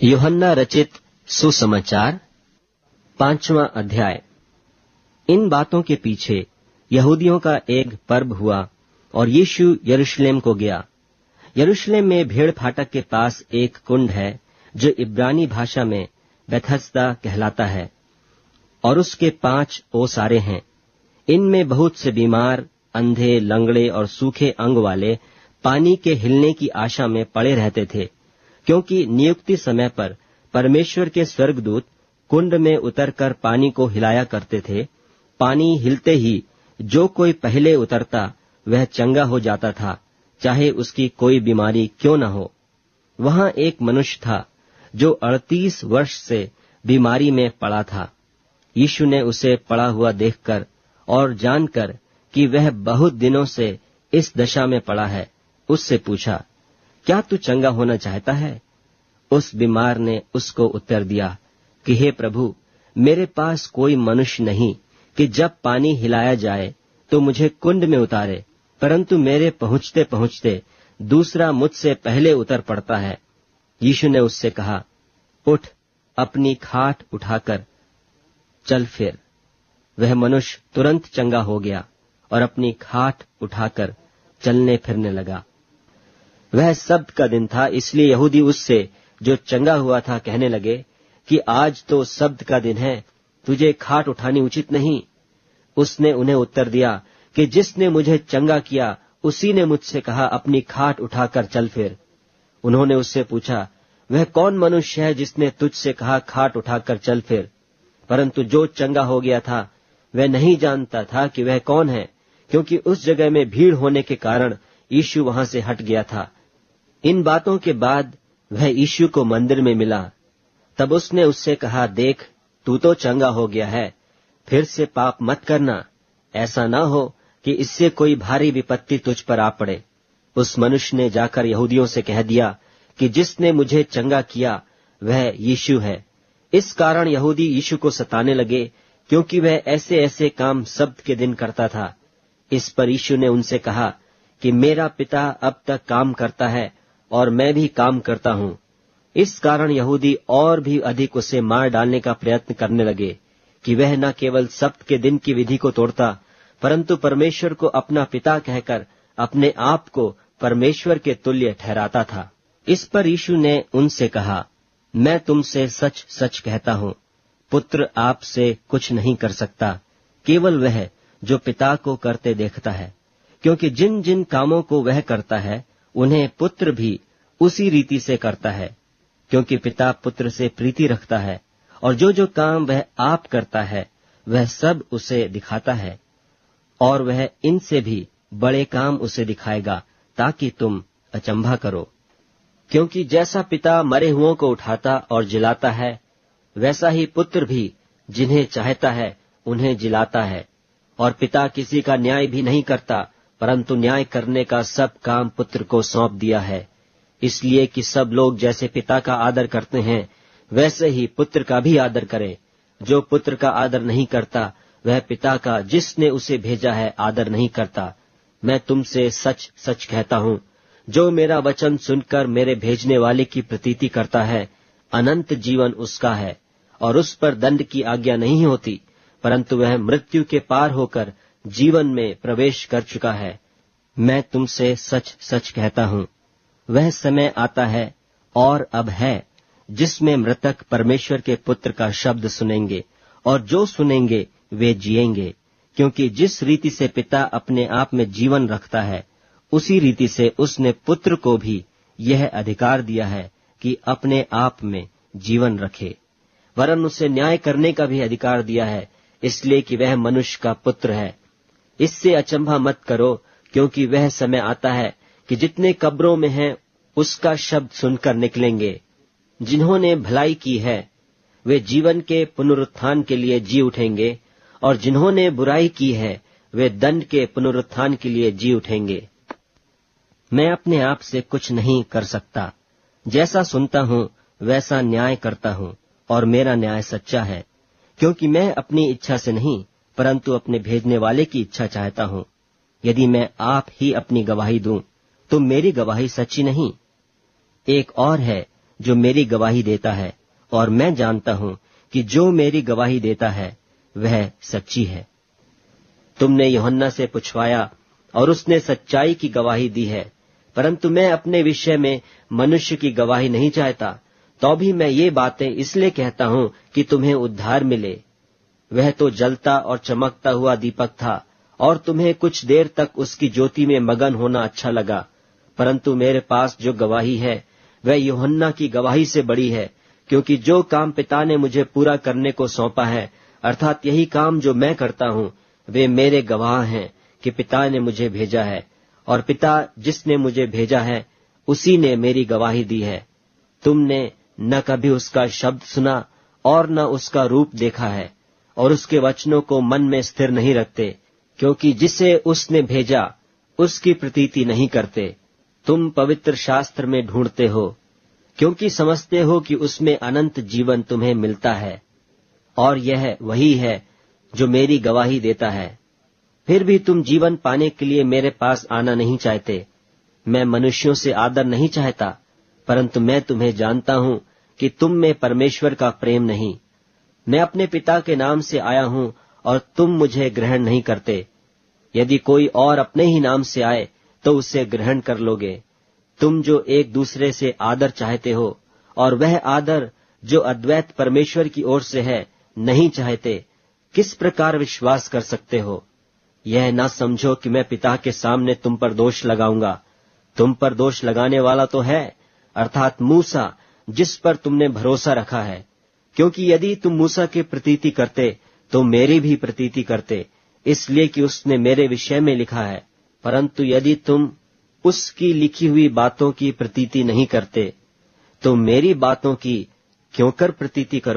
यूहन्ना रचित सुसमाचार 5वां अध्याय। इन बातों के पीछे यहूदियों का एक पर्व हुआ और यीशु यरूशलेम को गया। यरूशलेम में भेड़ फाटक के पास एक कुंड है जो इब्रानी भाषा में बेथस्दा कहलाता है, और उसके 5 ओसारे हैं। इनमें बहुत से बीमार, अंधे, लंगड़े और सूखे अंग वाले पानी के हिलने की आशा में पड़े रहते थे, क्योंकि नियुक्ति समय पर परमेश्वर के स्वर्गदूत कुंड में उतरकर पानी को हिलाया करते थे। पानी हिलते ही जो कोई पहले उतरता वह चंगा हो जाता था, चाहे उसकी कोई बीमारी क्यों न हो। वहां एक मनुष्य था जो 38 वर्ष से बीमारी में पड़ा था। यीशु ने उसे पड़ा हुआ देखकर और जानकर कि वह बहुत दिनों से इस दशा में पड़ा है, उससे पूछा, क्या तू चंगा होना चाहता है? उस बीमार ने उसको उत्तर दिया कि हे प्रभु, मेरे पास कोई मनुष्य नहीं कि जब पानी हिलाया जाए तो मुझे कुंड में उतारे, परंतु मेरे पहुंचते पहुंचते दूसरा मुझसे पहले उतर पड़ता है। यीशु ने उससे कहा, उठ, अपनी खाट उठाकर चल फिर। वह मनुष्य तुरंत चंगा हो गया और अपनी खाट उठाकर चलने फिरने लगा। वह सब्त का दिन था, इसलिए यहूदी उससे जो चंगा हुआ था कहने लगे कि आज तो सब्त का दिन है, तुझे खाट उठानी उचित नहीं। उसने उन्हें उत्तर दिया कि जिसने मुझे चंगा किया उसी ने मुझसे कहा, अपनी खाट उठाकर चल फिर। उन्होंने उससे पूछा, वह कौन मनुष्य है जिसने तुझसे कहा खाट उठाकर चल फिर? परंतु जो चंगा हो गया था वह नहीं जानता था कि वह कौन है, क्योंकि उस जगह में भीड़ होने के कारण यीशु वहां से हट गया था। इन बातों के बाद वह यीशु को मंदिर में मिला। तब उसने उससे कहा, देख, तू तो चंगा हो गया है, फिर से पाप मत करना, ऐसा ना हो कि इससे कोई भारी विपत्ति तुझ पर आ पड़े। उस मनुष्य ने जाकर यहूदियों से कह दिया कि जिसने मुझे चंगा किया वह यीशु है। इस कारण यहूदी यीशु को सताने लगे, क्योंकि वह ऐसे ऐसे काम सब्त के दिन करता था। इस पर यीशु ने उनसे कहा कि मेरा पिता अब तक काम करता है और मैं भी काम करता हूं। इस कारण यहूदी और भी अधिक उसे मार डालने का प्रयत्न करने लगे कि वह न केवल सब्त के दिन की विधि को तोड़ता, परंतु परमेश्वर को अपना पिता कहकर अपने आप को परमेश्वर के तुल्य ठहराता था। इस पर यीशु ने उनसे कहा, मैं तुमसे सच सच कहता हूं, पुत्र आपसे कुछ नहीं कर सकता, केवल वह जो पिता को करते देखता है। क्योंकि जिन जिन कामों को वह करता है उन्हें पुत्र भी उसी रीति से करता है, क्योंकि पिता पुत्र से प्रीति रखता है, और जो जो काम वह आप करता है वह सब उसे दिखाता है, और वह इनसे भी बड़े काम उसे दिखाएगा, ताकि तुम अचंभा करो। क्योंकि जैसा पिता मरे हुओं को उठाता और जिलाता है, वैसा ही पुत्र भी जिन्हें चाहता है उन्हें जिलाता है। और पिता किसी का न्याय भी नहीं करता, परंतु न्याय करने का सब काम पुत्र को सौंप दिया है, इसलिए कि सब लोग जैसे पिता का आदर करते हैं वैसे ही पुत्र का भी आदर करें। जो पुत्र का आदर नहीं करता वह पिता का जिसने उसे भेजा है आदर नहीं करता। मैं तुमसे सच सच कहता हूं, जो मेरा वचन सुनकर मेरे भेजने वाले की प्रतीति करता है, अनंत जीवन उसका है, और उस पर दंड की आज्ञा नहीं होती, परंतु वह मृत्यु के पार होकर जीवन में प्रवेश कर चुका है। मैं तुमसे सच सच कहता हूं, वह समय आता है और अब है जिसमें मृतक परमेश्वर के पुत्र का शब्द सुनेंगे, और जो सुनेंगे वे जिएंगे। क्योंकि जिस रीति से पिता अपने आप में जीवन रखता है, उसी रीति से उसने पुत्र को भी यह अधिकार दिया है कि अपने आप में जीवन रखे। वरन उसे न्याय करने का भी अधिकार दिया है, इसलिए कि वह मनुष्य का पुत्र है। इससे अचंभा मत करो, क्योंकि वह समय आता है कि जितने कब्रों में हैं उसका शब्द सुनकर निकलेंगे। जिन्होंने भलाई की है वे जीवन के पुनरुत्थान के लिए जी उठेंगे, और जिन्होंने बुराई की है वे दंड के पुनरुत्थान के लिए जी उठेंगे। मैं अपने आप से कुछ नहीं कर सकता, जैसा सुनता हूं वैसा न्याय करता हूं, और मेरा न्याय सच्चा है, क्योंकि मैं अपनी इच्छा से नहीं परंतु अपने भेजने वाले की इच्छा चाहता हूं। यदि मैं आप ही अपनी गवाही दूं तो मेरी गवाही सच्ची नहीं। एक और है जो मेरी गवाही देता है, और मैं जानता हूं कि जो मेरी गवाही देता है वह सच्ची है। तुमने यूहन्ना से पूछवाया और उसने सच्चाई की गवाही दी है, परंतु मैं अपने विषय में मनुष्य की गवाही नहीं चाहता। तो भी मैं ये बातें इसलिए कहता हूं कि तुम्हें उद्धार मिले। वह तो जलता और चमकता हुआ दीपक था, और तुम्हें कुछ देर तक उसकी ज्योति में मगन होना अच्छा लगा, परंतु मेरे पास जो गवाही है वह यूहन्ना की गवाही से बड़ी है, क्योंकि जो काम पिता ने मुझे पूरा करने को सौंपा है, अर्थात यही काम जो मैं करता हूं, वे मेरे गवाह हैं कि पिता ने मुझे भेजा है, और पिता जिसने मुझे भेजा है उसी ने मेरी गवाही दी है। तुमने न कभी उसका शब्द सुना और न उसका रूप देखा है, और उसके वचनों को मन में स्थिर नहीं रखते, क्योंकि जिसे उसने भेजा उसकी प्रतीति नहीं करते। तुम पवित्र शास्त्र में ढूंढते हो, क्योंकि समझते हो कि उसमें अनंत जीवन तुम्हें मिलता है, और यह वही है जो मेरी गवाही देता है। फिर भी तुम जीवन पाने के लिए मेरे पास आना नहीं चाहते। मैं मनुष्यों से आदर नहीं चाहता, परंतु मैं तुम्हें जानता हूं कि तुम में परमेश्वर का प्रेम नहीं। मैं अपने पिता के नाम से आया हूं और तुम मुझे ग्रहण नहीं करते। यदि कोई और अपने ही नाम से आए तो उसे ग्रहण कर लोगे। तुम जो एक दूसरे से आदर चाहते हो, और वह आदर जो अद्वैत परमेश्वर की ओर से है, नहीं चाहते, किस प्रकार विश्वास कर सकते हो? यह न समझो कि मैं पिता के सामने तुम पर दोष लगाऊंगा। तुम पर दोष लगाने वाला तो है, अर्थात मूसा, जिस पर तुमने भरोसा रखा है। क्योंकि यदि तुम मूसा की प्रतीति करते तो मेरी भी प्रतीति करते, इसलिए कि उसने मेरे विषय में लिखा है। परंतु यदि तुम उसकी लिखी हुई बातों की प्रतीति नहीं करते, तो मेरी बातों की क्यों कर प्रतीति करो?